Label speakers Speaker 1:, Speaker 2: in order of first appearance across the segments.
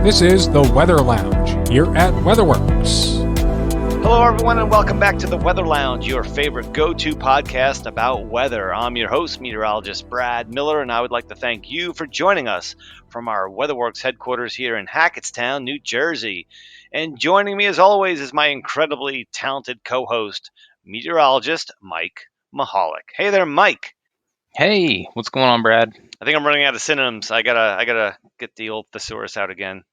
Speaker 1: This is the Weather Lounge here at WeatherWorks.
Speaker 2: Hello, everyone, and welcome back to the Weather Lounge, your favorite go-to podcast about weather. I'm your host, meteorologist Brad Miller, and I would like to thank you for joining us from our WeatherWorks headquarters here in Hackettstown, New Jersey. And joining me, as always, is my incredibly talented co-host, meteorologist Mike Mahalik. Hey there, Mike.
Speaker 3: Hey, what's going on, Brad?
Speaker 2: I think I'm running out of synonyms. I gotta get the old thesaurus out again.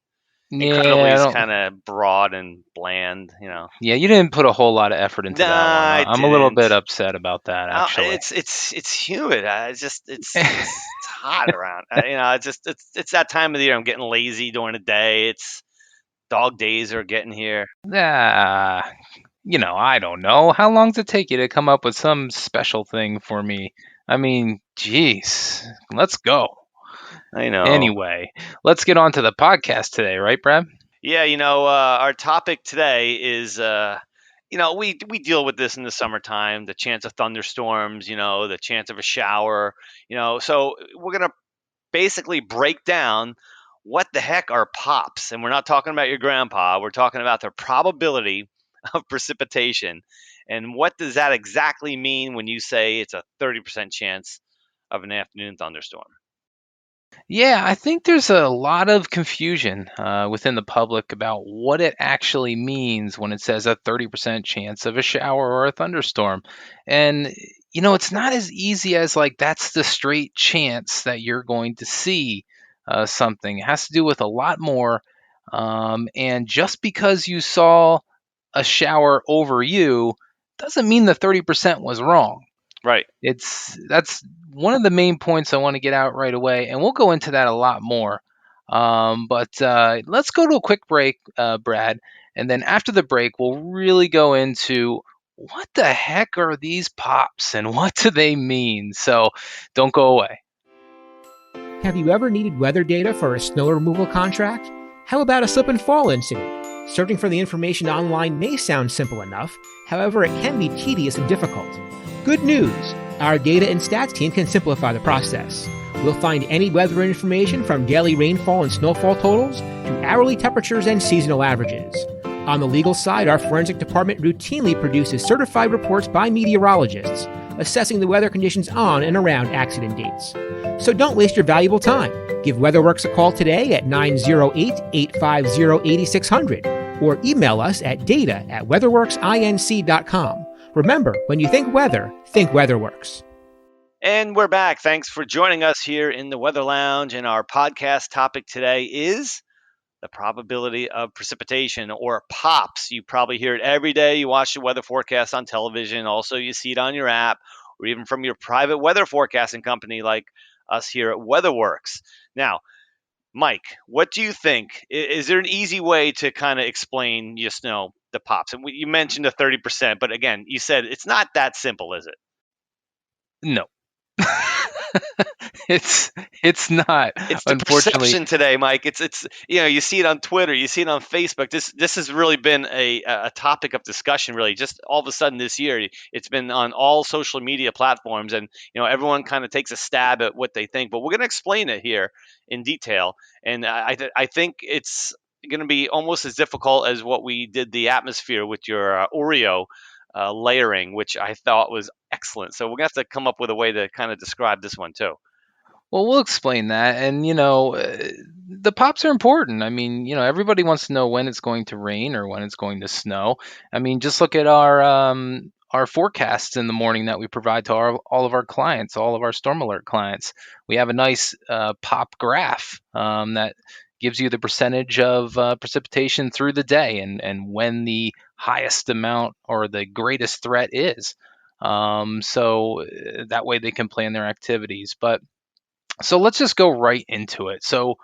Speaker 3: Yeah,
Speaker 2: Incredibly is kind of broad and bland, you know.
Speaker 3: Yeah, you didn't put a whole lot of effort into
Speaker 2: Nah,
Speaker 3: that one.
Speaker 2: I
Speaker 3: I'm a little
Speaker 2: didn't.
Speaker 3: bit upset about that, actually.
Speaker 2: It's humid. It's hot around. It's that time of the year. I'm getting lazy during the day. It's dog days are getting here.
Speaker 3: I don't know. How long does it take you to come up with some special thing for me? I mean, geez, let's go.
Speaker 2: I know.
Speaker 3: Anyway, let's get on to the podcast today, right, Brad?
Speaker 2: Yeah, our topic today is, we deal with this in the summertime, the chance of thunderstorms, the chance of a shower, so we're going to basically break down what the heck are pops. And we're not talking about your grandpa. We're talking about the probability of precipitation. And what does that exactly mean when you say it's a 30% chance of an afternoon thunderstorm?
Speaker 3: Yeah, I think there's a lot of confusion within the public about what it actually means when it says a 30% chance of a shower or a thunderstorm. And, it's not as easy as like that's the straight chance that you're going to see something. It has to do with a lot more. And just because you saw a shower over you doesn't mean the 30% was wrong.
Speaker 2: Right.
Speaker 3: That's one of the main points I want to get out right away, and we'll go into that a lot more. But let's go to a quick break, Brad, and then after the break, we'll really go into what the heck are these pops and what do they mean? So don't go away.
Speaker 4: Have you ever needed weather data for a snow removal contract? How about a slip and fall incident? Searching for the information online may sound simple enough, however, it can be tedious and difficult. Good news! Our data and stats team can simplify the process. We'll find any weather information from daily rainfall and snowfall totals to hourly temperatures and seasonal averages. On the legal side, our forensic department routinely produces certified reports by meteorologists, assessing the weather conditions on and around accident dates. So don't waste your valuable time. Give WeatherWorks a call today at 908-850-8600 or email us at data@weatherworksinc.com. Remember, when you think weather, think WeatherWorks.
Speaker 2: And we're back. Thanks for joining us here in the Weather Lounge. And our podcast topic today is the probability of precipitation, or POPs. You probably hear it every day. You watch the weather forecast on television. Also, you see it on your app or even from your private weather forecasting company like us here at WeatherWorks. Now, Mike, what do you think? Is there an easy way to kind of explain the pops? And you mentioned the 30%, but again, you said it's not that simple, is it?
Speaker 3: No. It's not.
Speaker 2: It's the perception today, Mike. It's you see it on Twitter, you see it on Facebook. This has really been a topic of discussion. Really, just all of a sudden this year, it's been on all social media platforms, and everyone kind of takes a stab at what they think. But we're going to explain it here in detail, and I think it's going to be almost as difficult as what we did the atmosphere with your Oreo layering, which I thought was excellent. So we're going to have to come up with a way to kind of describe this one too.
Speaker 3: Well, we'll explain that. And, the pops are important. I mean, everybody wants to know when it's going to rain or when it's going to snow. I mean, just look at our forecasts in the morning that we provide to all of our clients, all of our storm alert clients. We have a nice pop graph that gives you the percentage of precipitation through the day and when the highest amount or the greatest threat is. So that way they can plan their activities. So let's just go right into it. So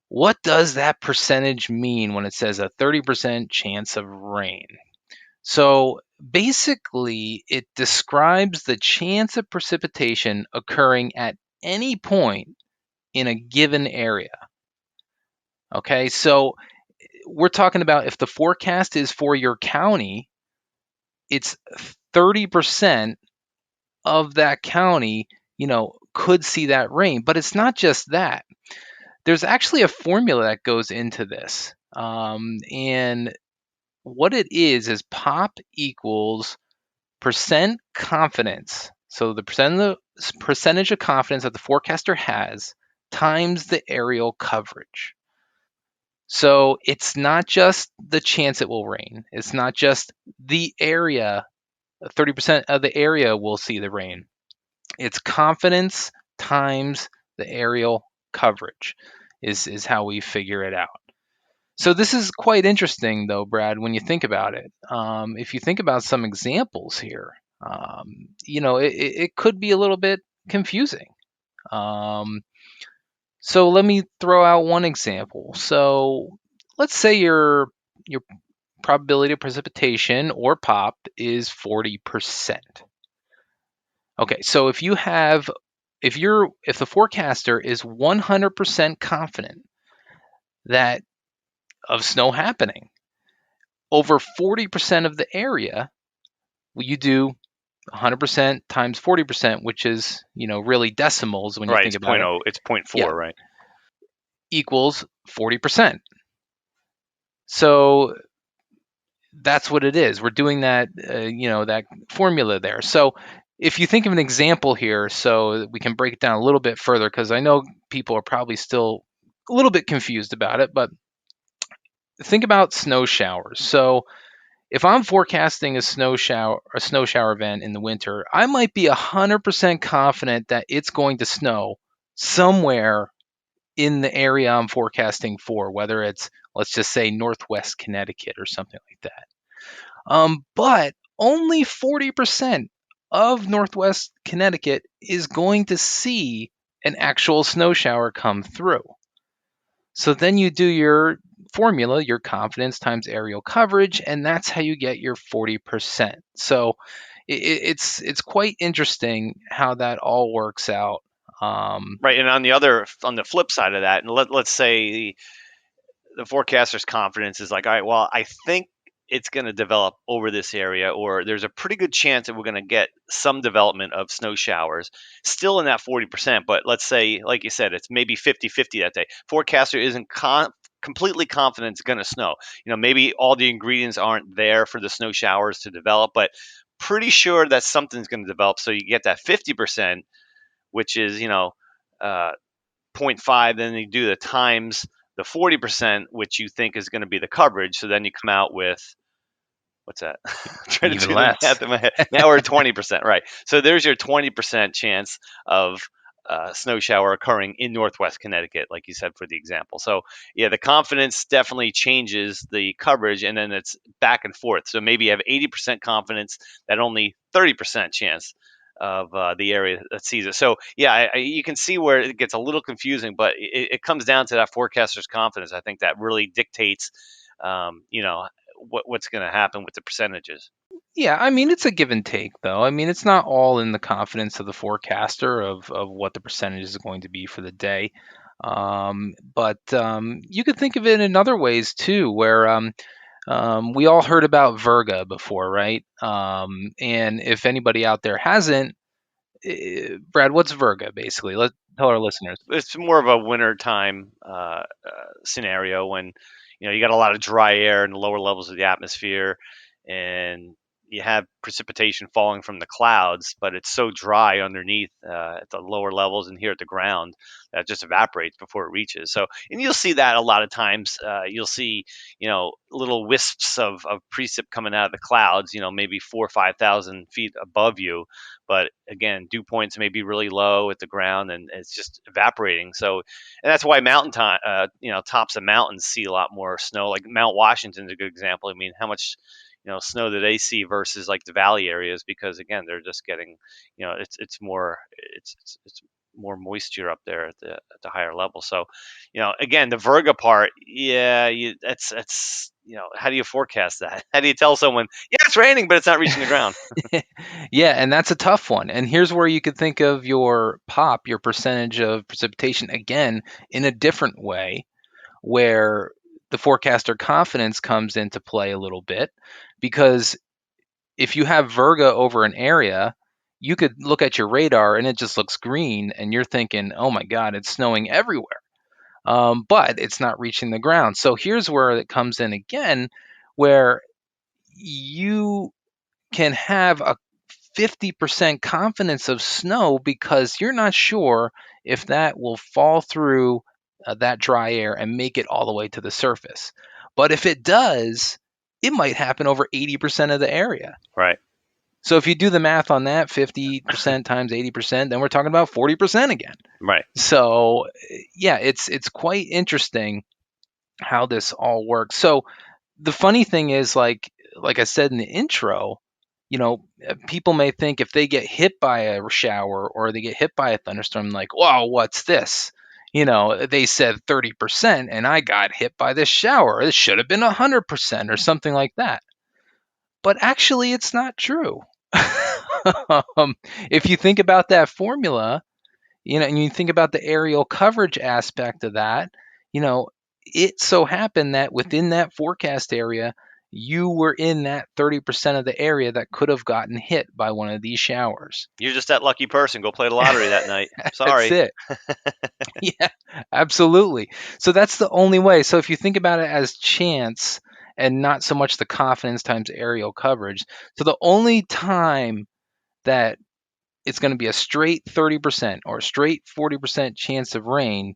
Speaker 3: what does that percentage mean when it says a 30% chance of rain? So basically, it describes the chance of precipitation occurring at any point in a given area. Okay, so we're talking about if the forecast is for your county, it's 30% of that county, could see that rain. But it's not just that. there's actually a formula that goes into this. And what it is pop equals percent confidence. So the percentage of confidence that the forecaster has times the aerial coverage. So it's not just the chance it will rain. It's not just the area, 30% of the area will see the rain. It's confidence times the aerial coverage is how we figure it out. So this is quite interesting, though, Brad, when you think about it. If you think about some examples here, it could be a little bit confusing. So let me throw out one example. So let's say your probability of precipitation or pop is 40%. Okay, so if the forecaster is 100% confident that of snow happening over 40% of the area, you do 100% times 40%, which is really decimals when you
Speaker 2: Right,
Speaker 3: think
Speaker 2: it's
Speaker 3: about it.
Speaker 2: It's 0.4,
Speaker 3: Yeah.
Speaker 2: right?
Speaker 3: Equals 40%. So that's what it is. We're doing that, that formula there. So if you think of an example here, so we can break it down a little bit further, because I know people are probably still a little bit confused about it, but think about snow showers. So if I'm forecasting a snow shower event in the winter, I might be 100% confident that it's going to snow somewhere in the area I'm forecasting for, whether it's, let's just say, Northwest Connecticut or something like that. But only 40% of Northwest Connecticut is going to see an actual snow shower come through. So then you do your formula, your confidence times aerial coverage, and that's how you get your 40%. So it's quite interesting how that all works out.
Speaker 2: Right, and on the flip side of that, and let's say the forecaster's confidence is like, all right, well, I think it's going to develop over this area, or there's a pretty good chance that we're going to get some development of snow showers, still in that 40%. But let's say, like you said, it's maybe 50-50 that day. Forecaster isn't completely confident it's going to snow. Maybe all the ingredients aren't there for the snow showers to develop, but pretty sure that something's going to develop. So you get that 50%, which is, uh, 0.5, then you do the times the 40%, which you think is going to be the coverage. So then you come out with, what's that? Try to
Speaker 3: Even
Speaker 2: do the
Speaker 3: less.
Speaker 2: math in my head. Now we're at 20%, right? So there's your 20% chance of snow shower occurring in Northwest Connecticut, like you said for the example. So yeah, the confidence definitely changes the coverage, and then it's back and forth. So maybe you have 80% confidence that only 30% chance of the area that sees it. So yeah, you can see where it gets a little confusing, but it comes down to that forecaster's confidence. I think that really dictates, what's going to happen with the percentages.
Speaker 3: Yeah, I mean, it's a give and take, though. I mean, it's not all in the confidence of the forecaster of what the percentage is going to be for the day. But you could think of it in other ways too, where we all heard about Virga before, right? And if anybody out there hasn't, Brad, what's Virga basically? Let's tell our listeners.
Speaker 2: It's more of a wintertime scenario when you got a lot of dry air in the lower levels of the atmosphere, and you have precipitation falling from the clouds, but it's so dry underneath at the lower levels and here at the ground that it just evaporates before it reaches. So, and you'll see that a lot of times. You'll see little wisps of precip coming out of the clouds. Maybe 4,000 or 5,000 feet above you, but again, dew points may be really low at the ground, and it's just evaporating. So, and that's why tops of mountains see a lot more snow. Like Mount Washington's a good example. I mean, how much snow do they see versus like the valley areas? Because again, they're just getting, it's more it's more moisture up there at the higher level. So, again, the Virga part, yeah, that's how do you forecast that? How do you tell someone, yeah, it's raining, but it's not reaching the ground?
Speaker 3: Yeah, and that's a tough one. And here's where you could think of your pop, your percentage of precipitation, again, in a different way, where the forecaster confidence comes into play a little bit. Because if you have Virga over an area, you could look at your radar and it just looks green, and you're thinking, oh my God, it's snowing everywhere. but it's not reaching the ground. So here's where it comes in again, where you can have a 50% confidence of snow because you're not sure if that will fall through that dry air and make it all the way to the surface. But if it does, it might happen over 80% of the area.
Speaker 2: Right.
Speaker 3: So if you do the math on that, 50% times 80%, then we're talking about 40% again.
Speaker 2: Right.
Speaker 3: So yeah, it's quite interesting how this all works. So the funny thing is, like I said in the intro, people may think if they get hit by a shower or they get hit by a thunderstorm, like, wow, what's this? They said 30% and I got hit by this shower. It should have been 100% or something like that. But actually, it's not true. If you think about that formula, and you think about the aerial coverage aspect of that, it so happened that within that forecast area, you were in that 30% of the area that could have gotten hit by one of these showers.
Speaker 2: You're just that lucky person. Go play the lottery that night. Sorry.
Speaker 3: That's it. Yeah, absolutely. So that's the only way. So if you think about it as chance and not so much the confidence times aerial coverage, so the only time that it's going to be a straight 30% or a straight 40% chance of rain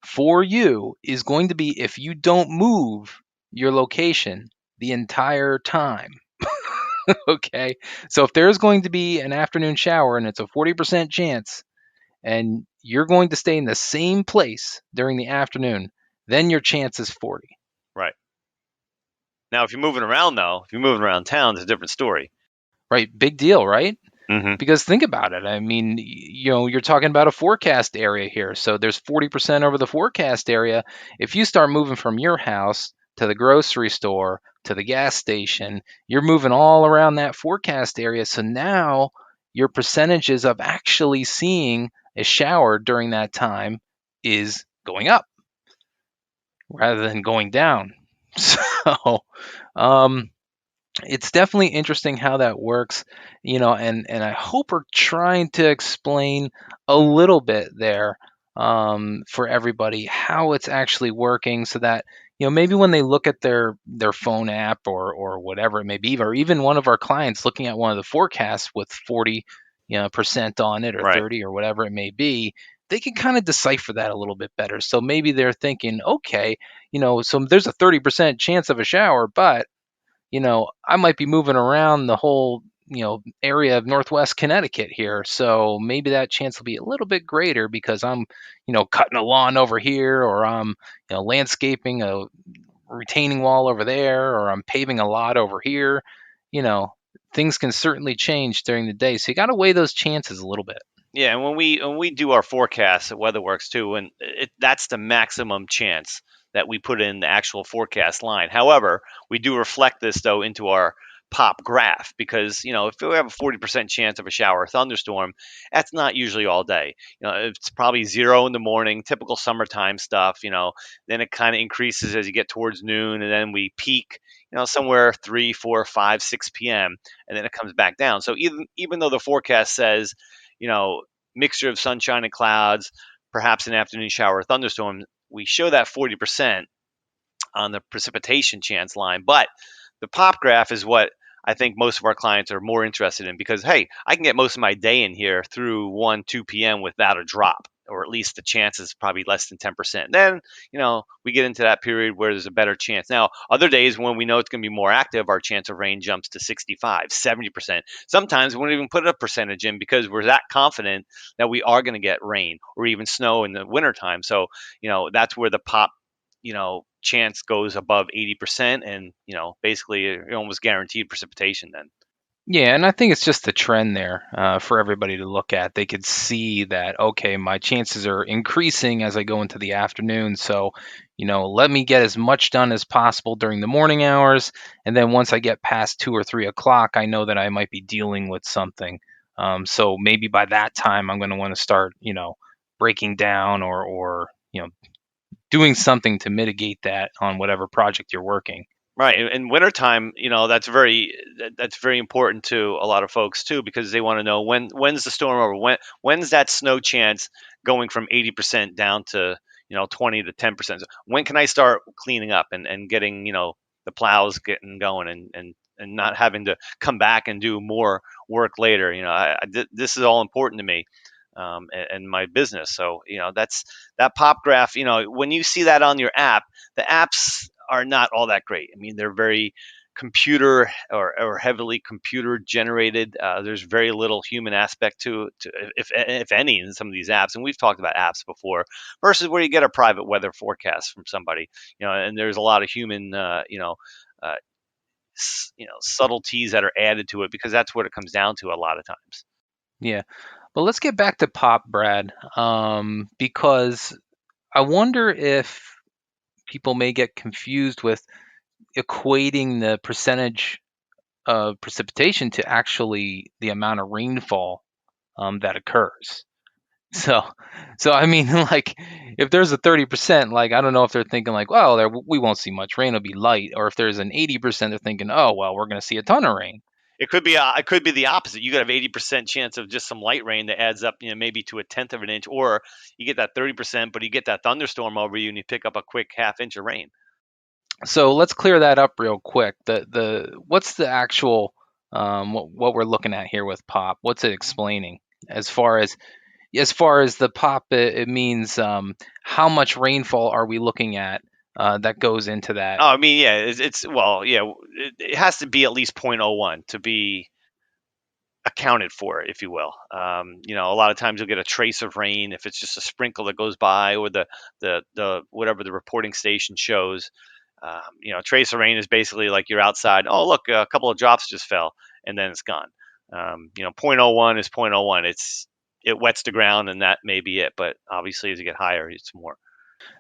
Speaker 3: for you is going to be if you don't move your location the entire time. Okay. So if there's going to be an afternoon shower and it's a 40% chance and you're going to stay in the same place during the afternoon, then your chance is 40.
Speaker 2: Right. Now, if you're moving around, though, if you're moving around town, it's a different story.
Speaker 3: Right. Big deal, right?
Speaker 2: Mm-hmm.
Speaker 3: Because think about it. I mean, you're talking about a forecast area here. So there's 40% over the forecast area. If you start moving from your house to the grocery store to the gas station, you're moving all around that forecast area. So now your percentages of actually seeing a shower during that time is going up rather than going down. So, it's definitely interesting how that works, and I hope we're trying to explain a little bit there for everybody how it's actually working so that maybe when they look at their phone app or whatever it may be, or even one of our clients looking at one of the forecasts with 40 percent on it or
Speaker 2: Right.
Speaker 3: 30 or whatever it may be, they can kind of decipher that a little bit better. So maybe they're thinking, okay, so there's a 30% chance of a shower, but I might be moving around the whole, area of Northwest Connecticut here. So maybe that chance will be a little bit greater because I'm, cutting a lawn over here, or I'm, landscaping a retaining wall over there, or I'm paving a lot over here. Things can certainly change during the day. So you got to weigh those chances a little bit.
Speaker 2: Yeah, and when we do our forecasts at WeatherWorks too, and that's the maximum chance that we put in the actual forecast line. However, we do reflect this though into our pop graph because if we have a 40% chance of a shower or thunderstorm, that's not usually all day. It's probably 0 in the morning, typical summertime stuff. Then it kind of increases as you get towards noon, and then we peak. Somewhere 3, 4, 5, 6 p.m. and then it comes back down. So even though the forecast says mixture of sunshine and clouds, perhaps an afternoon shower or thunderstorm, we show that 40% on the precipitation chance line. But the pop graph is what I think most of our clients are more interested in because, hey, I can get most of my day in here through 1, 2 p.m. without a drop, or at least the chance is probably less than 10%. Then, we get into that period where there's a better chance. Now, other days when we know it's going to be more active, our chance of rain jumps to 65, 70%. Sometimes we won't even put a percentage in because we're that confident that we are going to get rain or even snow in the wintertime. So, that's where the pop chance goes above 80%, and basically you're almost guaranteed precipitation then.
Speaker 3: Yeah, and I think it's just the trend there for everybody to look at. They could see that, okay, my chances are increasing as I go into the afternoon. So, let me get as much done as possible during the morning hours. And then once I get past 2 or 3 o'clock, I know that I might be dealing with something. So maybe by that time, I'm going to want to start, breaking down or doing something to mitigate that on whatever project you're working.
Speaker 2: Right. In wintertime, that's very important to a lot of folks too, because they want to know when's the storm over, when's that snow chance going from 80% down to 20 to 10%. When can I start cleaning up and getting, the plows getting going and not having to come back and do more work later? This is all important to me, and my business. So, that's that pop graph. When you see that on your app, the apps are not all that great. I mean, they're very computer or heavily computer generated. There's very little human aspect to if any, in some of these apps. And we've talked about apps before, versus where you get a private weather forecast from somebody, and there's a lot of human, uh, subtleties that are added to it, because that's what it comes down to a lot of times.
Speaker 3: Yeah. But let's get back to pop, Brad, because I wonder if people may get confused with equating the percentage of precipitation to actually the amount of rainfall that occurs. So, I mean, like, if there's a 30%, like, I don't know if they're thinking like, well, we won't see much rain, it'll be light, or if there's an 80%, they're thinking, oh, well, we're going to see a ton of rain.
Speaker 2: It could be the opposite. You could have 80% chance of just some light rain that adds up, maybe to a tenth of an inch, or you get that 30%, but you get that thunderstorm over you and you pick up a quick half inch of rain.
Speaker 3: So let's clear that up real quick. What's the actual what we're looking at here with pop? What's it explaining as far as the pop? It means how much rainfall are we looking at that goes into that?
Speaker 2: Oh, I mean, yeah, it has to be at least 0.01 to be accounted for, if you will. A lot of times you'll get a trace of rain if it's just a sprinkle that goes by, or the whatever the reporting station shows. Trace of rain is basically like you're outside. Oh, look, a couple of drops just fell, and then it's gone. 0.01 is 0.01. It wets the ground, and that may be it. But obviously, as you get higher, it's more.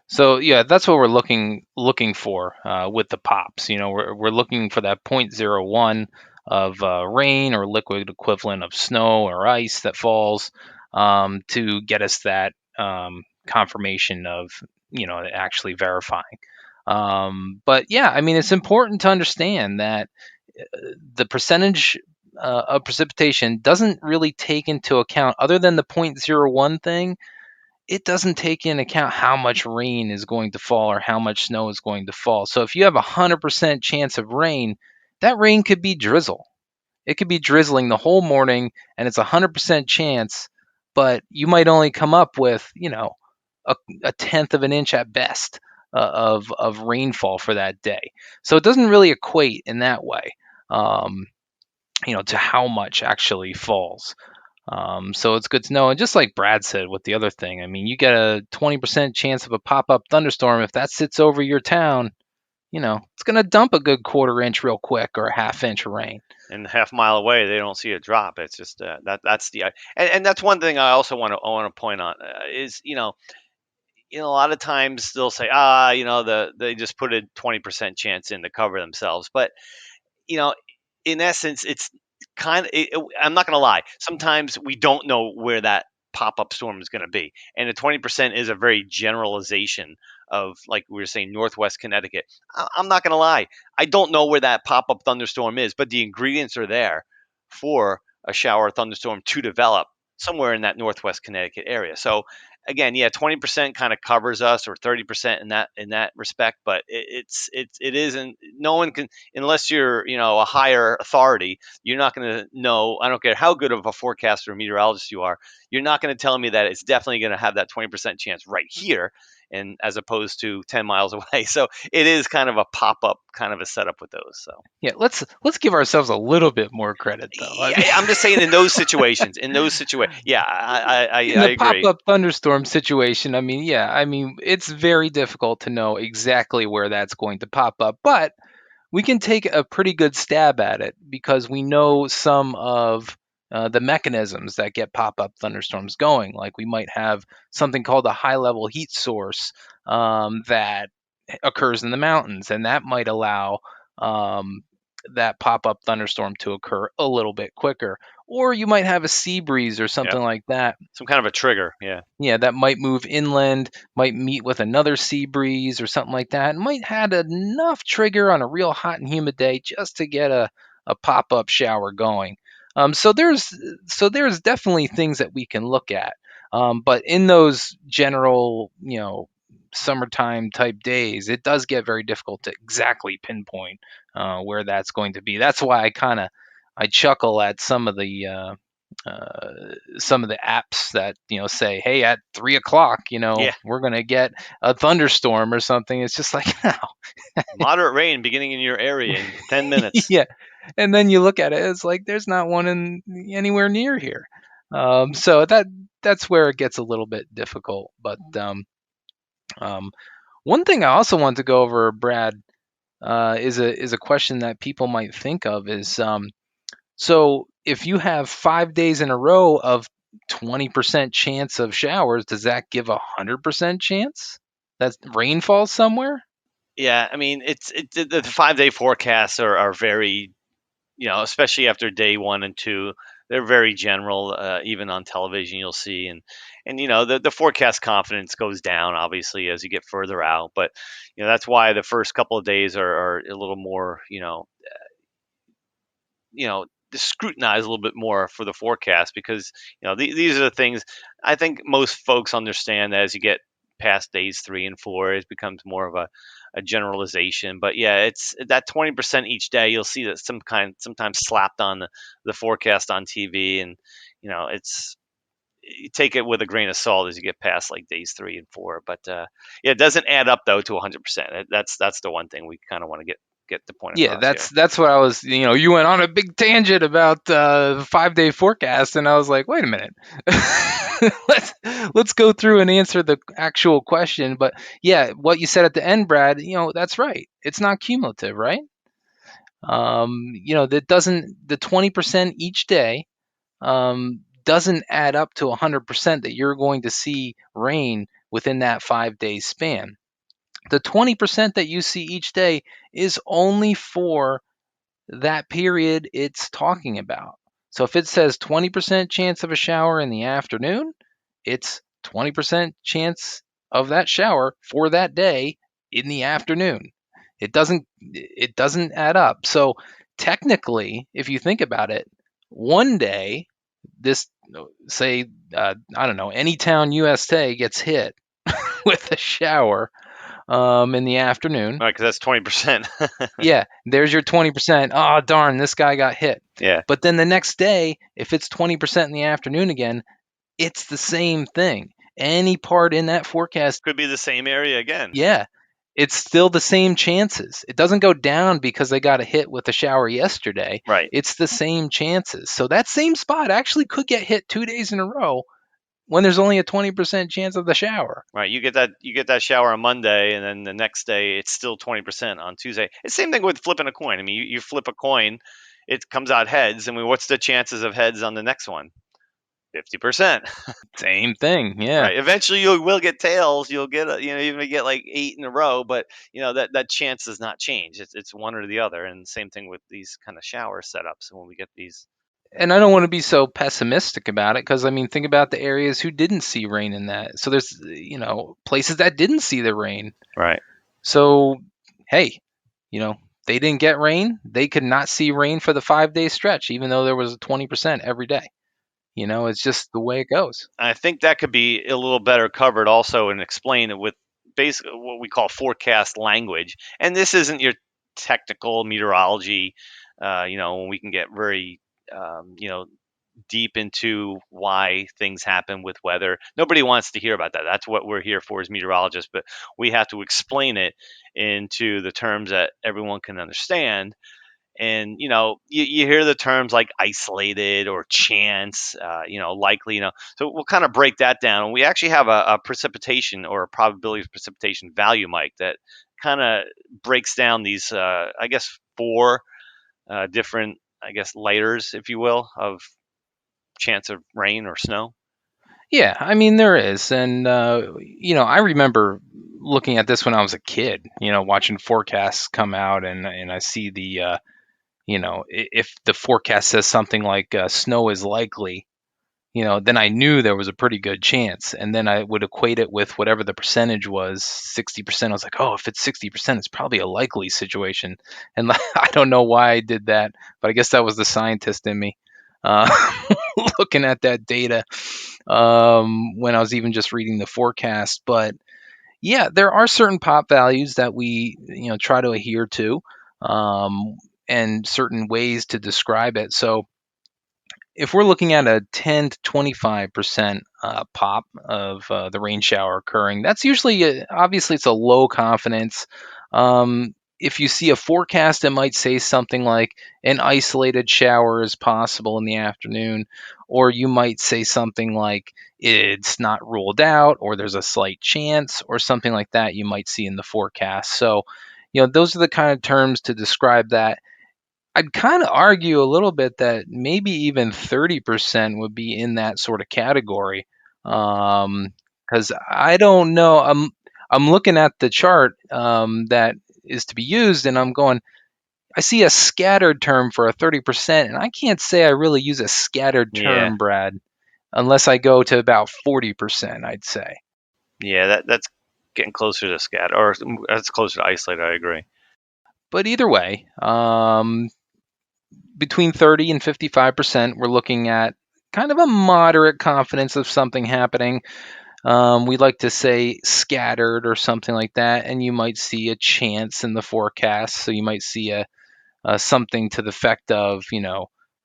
Speaker 3: So yeah, that's what we're looking for with the pops. We're looking for that 0.01 of rain or liquid equivalent of snow or ice that falls to get us that confirmation of actually verifying. But yeah, I mean, it's important to understand that the percentage of precipitation doesn't really take into account, other than the 0.01 thing, it doesn't take into account how much rain is going to fall or how much snow is going to fall. So if you have a 100% chance of rain, that rain could be drizzle. It could be drizzling the whole morning, and it's a 100% chance, but you might only come up with, a tenth of an inch at best of rainfall for that day. So it doesn't really equate in that way, to how much actually falls. So it's good to know. And just like Brad said with the other thing, I mean, you get a 20% chance of a pop-up thunderstorm. If that sits over your town, it's going to dump a good quarter inch real quick, or a half inch of rain.
Speaker 2: And half mile away, they don't see a drop. It's just that's the and that's one thing I also want to point on, is a lot of times they'll say, they just put a 20% chance in to cover themselves, but in essence, it's I'm not going to lie. Sometimes we don't know where that pop-up storm is going to be, and the 20% is a very generalization of, like we were saying, Northwest Connecticut. I'm not going to lie. I don't know where that pop-up thunderstorm is, but the ingredients are there for a shower or thunderstorm to develop somewhere in that Northwest Connecticut area. So again, yeah, 20% kind of covers us, or 30% in that respect, but it isn't. No one can, unless you're a higher authority. You're not going to know. I don't care how good of a forecaster or meteorologist you are. You're not going to tell me that it's definitely going to have that 20% chance right here, and as opposed to 10 miles away. So it is kind of a pop-up kind of a setup with those. So
Speaker 3: yeah, let's give ourselves a little bit more credit, though.
Speaker 2: I'm just saying, in those situations, yeah, I
Speaker 3: in the
Speaker 2: agree.
Speaker 3: pop-up thunderstorm situation, I mean, it's very difficult to know exactly where that's going to pop up, but we can take a pretty good stab at it, because we know some of the mechanisms that get pop-up thunderstorms going. Like, we might have something called a high-level heat source that occurs in the mountains, and that might allow that pop-up thunderstorm to occur a little bit quicker. Or you might have a sea breeze or something like that.
Speaker 2: Some kind of a trigger, yeah.
Speaker 3: Yeah, that might move inland, might meet with another sea breeze or something like that, and might have enough trigger on a real hot and humid day just to get a pop-up shower going. So there's definitely things that we can look at. But in those general, summertime type days, it does get very difficult to exactly pinpoint where that's going to be. That's why I chuckle at some of the apps that say, hey, at 3 o'clock
Speaker 2: Yeah,
Speaker 3: we're going to get a thunderstorm or something. It's just like, no.
Speaker 2: moderate rain beginning in your area in 10 minutes.
Speaker 3: Yeah, and then you look at it, it's like there's not one anywhere near here. So that's where it gets a little bit difficult. But um, one thing I also want to go over, Brad, is a question that people might think of is, so if you have 5 days in a row of 20% chance of showers, does that give 100% chance that rain falls somewhere?
Speaker 2: Yeah, I mean, the 5-day forecasts are very, especially after day 1 and 2, they're very general. Even on television, you'll see, and the forecast confidence goes down obviously as you get further out. But that's why the first couple of days are a little more, scrutinize a little bit more for the forecast, because these are the things I think most folks understand, that as you get past days 3 and 4, it becomes more of a generalization. But yeah, it's that 20% each day. You'll see that sometimes slapped on the forecast on TV, and it's, you take it with a grain of salt as you get past like days 3 and 4. But yeah, it doesn't add up though to 100%. That's the one thing we kind of want to get the point
Speaker 3: Yeah,
Speaker 2: across here.
Speaker 3: that's what I was. You went on a big tangent about the 5-day forecast, and I was like, wait a minute, let's go through and answer the actual question. But yeah, what you said at the end, Brad, that's right. It's not cumulative, right? That doesn't, the 20% each day doesn't add up to 100% that you're going to see rain within that 5-day span. The 20% that you see each day is only for that period it's talking about. So if it says 20% chance of a shower in the afternoon, it's 20% chance of that shower for that day in the afternoon. It doesn't add up. So technically, if you think about it, one day, this, say, I don't know, any town USA gets hit with a shower in the afternoon.
Speaker 2: Right, because that's 20%.
Speaker 3: Yeah, there's your 20%. Oh, darn, this guy got hit.
Speaker 2: Yeah.
Speaker 3: But then the next day, if it's 20% in the afternoon again, it's the same thing. Any part in that forecast,
Speaker 2: Could be the same area again.
Speaker 3: yeah, it's still the same chances. It doesn't go down because they got a hit with a shower yesterday.
Speaker 2: Right.
Speaker 3: It's the same chances. So that same spot actually could get hit 2 days in a row when there's only a 20% chance of the shower.
Speaker 2: Right. You get that shower on Monday, and then the next day it's still 20% on Tuesday. It's the same thing with flipping a coin. I mean, you flip a coin, it comes out heads. I mean, what's the chances of heads on the next one? 50%.
Speaker 3: Same thing, yeah.
Speaker 2: Right. Eventually you will get tails. You'll get even if you get like 8 in a row, but that chance does not change. It's one or the other. And same thing with these kind of shower setups when we get these.
Speaker 3: And I don't want to be so pessimistic about it, because I mean, think about the areas who didn't see rain in that. So there's places that didn't see the rain.
Speaker 2: Right.
Speaker 3: So hey, they didn't get rain. They could not see rain for the 5-day stretch, even though there was a 20% every day. It's just the way it goes.
Speaker 2: I think that could be a little better covered also and explained with basically what we call forecast language. And this isn't your technical meteorology, when we can get very, deep into why things happen with weather. Nobody wants to hear about that. That's what we're here for as meteorologists, but we have to explain it into the terms that everyone can understand. And you hear the terms like isolated or chance, likely, so we'll kind of break that down. And we actually have a precipitation or a probability of precipitation value, Mike, that kind of breaks down these, I guess, 4 different, I guess, layers, if you will, of chance of rain or snow.
Speaker 3: Yeah, I mean, there is. And I remember looking at this when I was a kid, watching forecasts come out, and I see the if the forecast says something like snow is likely, then I knew there was a pretty good chance. And then I would equate it with whatever the percentage was, 60%. I was like, oh, if it's 60%, it's probably a likely situation. And I don't know why I did that, but I guess that was the scientist in me looking at that data when I was even just reading the forecast. But Yeah, there are certain pop values that we try to adhere to, and certain ways to describe it. So if we're looking at a 10 to 25% pop of the rain shower occurring, that's usually obviously it's a low confidence. If you see a forecast, it might say something like an isolated shower is possible in the afternoon, or you might say something like it's not ruled out, or there's a slight chance, or something like that you might see in the forecast. So, those are the kind of terms to describe that. I'd kind of argue a little bit that maybe even 30% would be in that sort of category. Because I don't know. I'm looking at the chart that is to be used, and I'm going. I see a scattered term for a 30%, and I can't say I really use a scattered
Speaker 2: Yeah,
Speaker 3: term, Brad, unless I go to about 40%. I'd say.
Speaker 2: yeah, that's getting closer to scatter, or that's closer to isolated. I agree.
Speaker 3: But either way, between 30 and 55%, we're looking at kind of a moderate confidence of something happening. We like to say scattered or something like that, and you might see a chance in the forecast. So you might see a something to the effect of,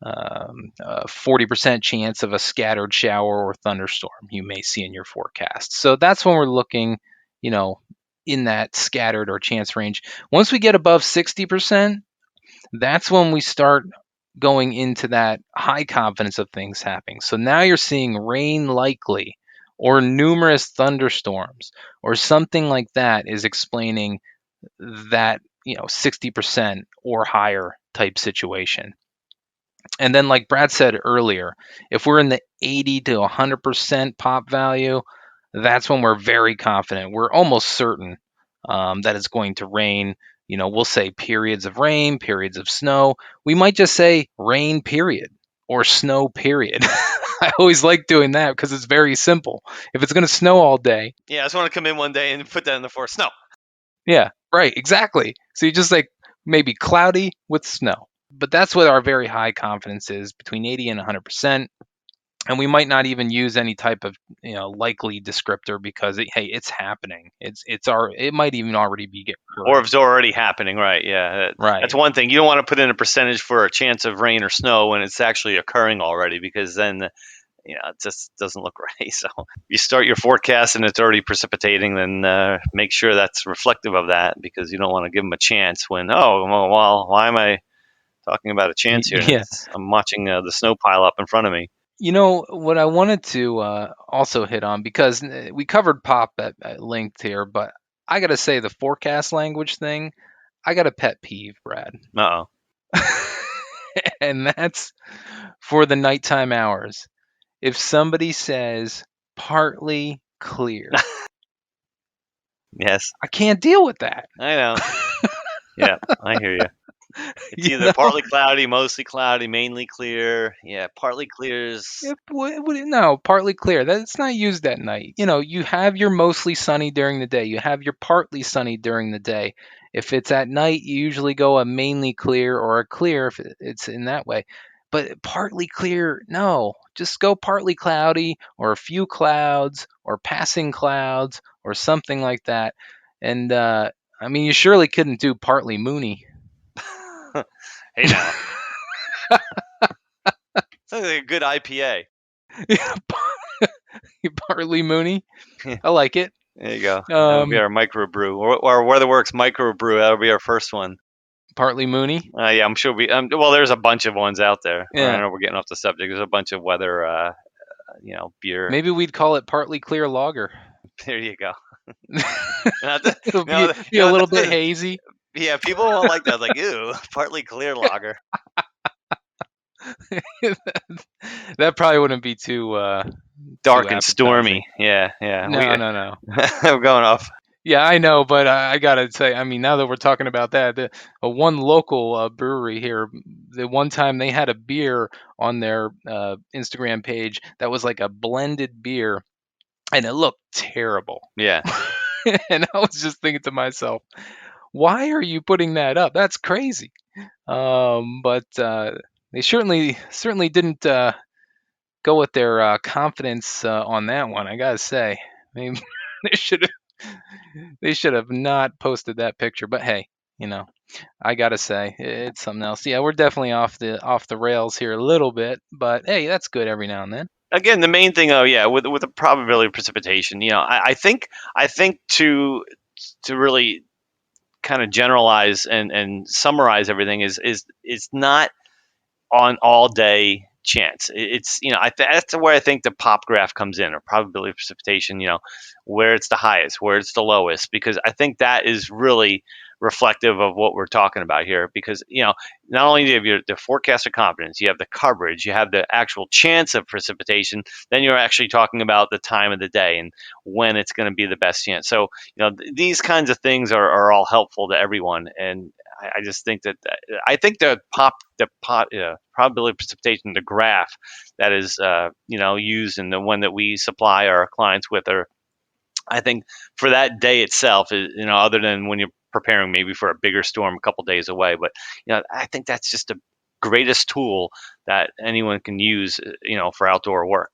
Speaker 3: 40% chance of a scattered shower or thunderstorm you may see in your forecast. So that's when we're looking, in that scattered or chance range. Once we get above 60%, that's when we start going into that high confidence of things happening. So now you're seeing rain likely or numerous thunderstorms or something like that is explaining that, 60% or higher type situation. And then, like Brad said earlier, if we're in the 80 to 100% pop value, that's when we're very confident. We're almost certain that it's going to rain. We'll say periods of rain, periods of snow. We might just say rain, period, or snow, period. I always like doing that because it's very simple. If it's going to snow all day,
Speaker 2: Yeah, I just want to come in one day and put that in the forest. No.
Speaker 3: yeah, right, exactly. So you just like maybe cloudy with snow. But that's what our very high confidence is, between 80 and 100%. And we might not even use any type of likely descriptor because hey, it's happening. It might even already be
Speaker 2: Or if
Speaker 3: occurring.
Speaker 2: it's already happening, right? Yeah, that's
Speaker 3: Right.
Speaker 2: one thing. You don't want to put in a percentage for a chance of rain or snow when it's actually occurring already, because then it just doesn't look right. So you start your forecast and it's already precipitating, then make sure that's reflective of that, because you don't want to give them a chance when, oh, well, why am I talking about a chance here? And
Speaker 3: Yeah.
Speaker 2: I'm watching the snow pile up in front of me.
Speaker 3: What I wanted to also hit on, because we covered pop at length here, but I got to say the forecast language thing, I got a pet peeve, Brad.
Speaker 2: Uh-oh.
Speaker 3: And that's for the nighttime hours. If somebody says partly clear,
Speaker 2: Yes,
Speaker 3: I can't deal with that.
Speaker 2: I know. Yeah, I hear you. It's
Speaker 3: You
Speaker 2: either
Speaker 3: know?
Speaker 2: partly cloudy, mostly cloudy, mainly clear. Yeah, partly clear is.
Speaker 3: No, partly clear. That's not used at night. You have your mostly sunny during the day. You have your partly sunny during the day. If it's at night, you usually go a mainly clear or a clear if it's in that way. But partly clear, no. Just go partly cloudy or a few clouds or passing clouds or something like that. And I mean, you surely couldn't do partly moony.
Speaker 2: Hey now, sounds like a good IPA.
Speaker 3: Partly moony. I like it.
Speaker 2: There you go. That'll be our microbrew, or WeatherWorks microbrew. That'll be our first one.
Speaker 3: Partly moony.
Speaker 2: Yeah, I'm sure we. Well, there's a bunch of ones out there. I
Speaker 3: Yeah.
Speaker 2: know we're getting off the subject. There's a bunch of weather, beer.
Speaker 3: Maybe we'd call it partly clear lager.
Speaker 2: There you go. Not the,
Speaker 3: It'll
Speaker 2: no,
Speaker 3: be a little
Speaker 2: that's
Speaker 3: bit hazy.
Speaker 2: yeah. People won't like that. Like, ew, partly clear lager.
Speaker 3: That probably wouldn't be too
Speaker 2: Dark and
Speaker 3: appetizing.
Speaker 2: stormy. Yeah, yeah.
Speaker 3: No.
Speaker 2: I'm going off.
Speaker 3: Yeah, I know, but I gotta say, I mean, now that we're talking about that, one local brewery here, the one time they had a beer on their Instagram page that was like a blended beer, and it looked terrible.
Speaker 2: Yeah.
Speaker 3: And I was just thinking to myself, why are you putting that up? That's crazy. But they certainly didn't go with their confidence on that one. I gotta say, maybe they should have. They should have not posted that picture. But hey, I gotta say, it's something else. Yeah, we're definitely off the rails here a little bit, but hey, that's good every now and then.
Speaker 2: Again, the main thing, with the probability of precipitation, I think to really kind of generalize and summarize everything is not on all day chance. It's that's where I think the pop graph comes in, or probability of precipitation. Where it's the highest, where it's the lowest, because I think that is really reflective of what we're talking about here. Because not only do you have the forecast of confidence, you have the coverage, you have the actual chance of precipitation. Then you're actually talking about the time of the day and when it's going to be the best chance. So these kinds of things are all helpful to everyone, and I just think that I think the probability of precipitation, the graph that is used, and the one that we supply our clients with, are, I think, for that day itself, other than when you're preparing maybe for a bigger storm a couple days away, but I think that's just the greatest tool that anyone can use, for outdoor work.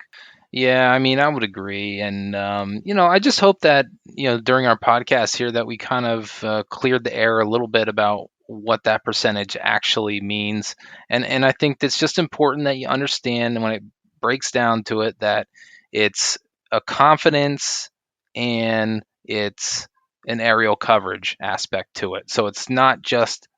Speaker 3: Yeah, I mean, I would agree, and I just hope that during our podcast here that we kind of cleared the air a little bit about what that percentage actually means, and I think it's just important that you understand when it breaks down to it that it's a confidence and it's an aerial coverage aspect to it. So it's not just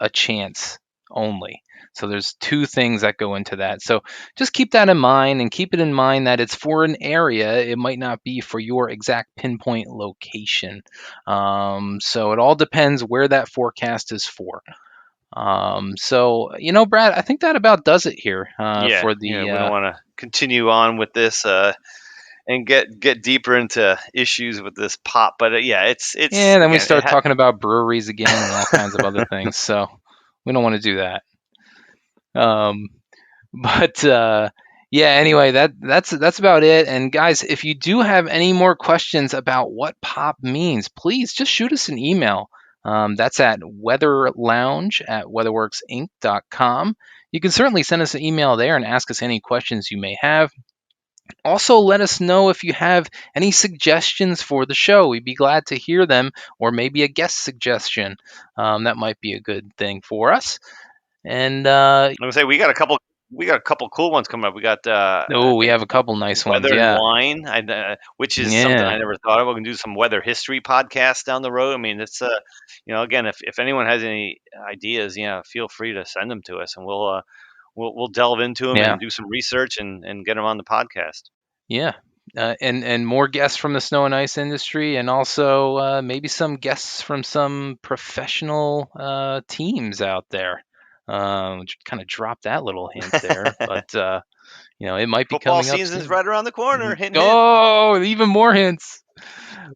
Speaker 3: a chance only. So there's two things that go into that. So just keep that in mind, and keep it in mind that it's for an area. It might not be for your exact pinpoint location. So it all depends where that forecast is for. So, Brad, I think that about does it here
Speaker 2: Yeah,
Speaker 3: for the.
Speaker 2: we don't want to continue on with this and get deeper into issues with this pop, but it's
Speaker 3: Then we
Speaker 2: again,
Speaker 3: start talking about breweries again and all kinds of other things. So we don't want to do that. But yeah, anyway, that's about it. And guys, if you do have any more questions about what pop means, please just shoot us an email. That's at weatherlounge@weatherworksinc.com. You can certainly send us an email there and ask us any questions you may have. Also, let us know if you have any suggestions for the show. We'd be glad to hear them, or maybe a guest suggestion. That might be a good thing for us. And
Speaker 2: I'm gonna say we got a couple cool ones coming up. We got I
Speaker 3: we
Speaker 2: think
Speaker 3: have a couple nice ones.
Speaker 2: weather and
Speaker 3: Yeah.
Speaker 2: wine, which is something
Speaker 3: Yeah.
Speaker 2: I never thought of. We can do some weather history podcasts down the road. I mean, it's again, if anyone has any ideas, feel free to send them to us, and we'll delve into them
Speaker 3: Yeah.
Speaker 2: and do some research and get them on the podcast.
Speaker 3: Yeah. And more guests from the snow and ice industry, and also maybe some guests from some professional teams out there. Kind of drop that little hint there, but it might be
Speaker 2: Football
Speaker 3: coming up
Speaker 2: season's
Speaker 3: soon.
Speaker 2: right around the corner. Hint, hint.
Speaker 3: Oh, even more hints.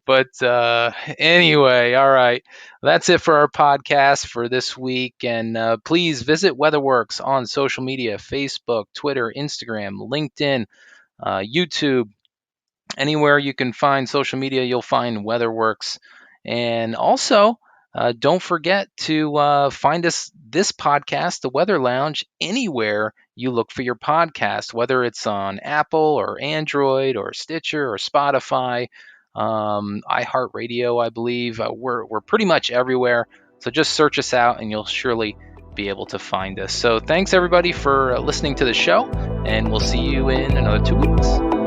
Speaker 3: But anyway, all right. That's it for our podcast for this week. And please visit WeatherWorks on social media: Facebook, Twitter, Instagram, LinkedIn, YouTube. Anywhere you can find social media, you'll find WeatherWorks. And also, don't forget to find this podcast, The Weather Lounge, anywhere you look for your podcast, whether it's on Apple or Android or Stitcher or Spotify, iHeartRadio, I believe. We're pretty much everywhere. So just search us out and you'll surely be able to find us. So thanks everybody for listening to the show, and we'll see you in another 2 weeks.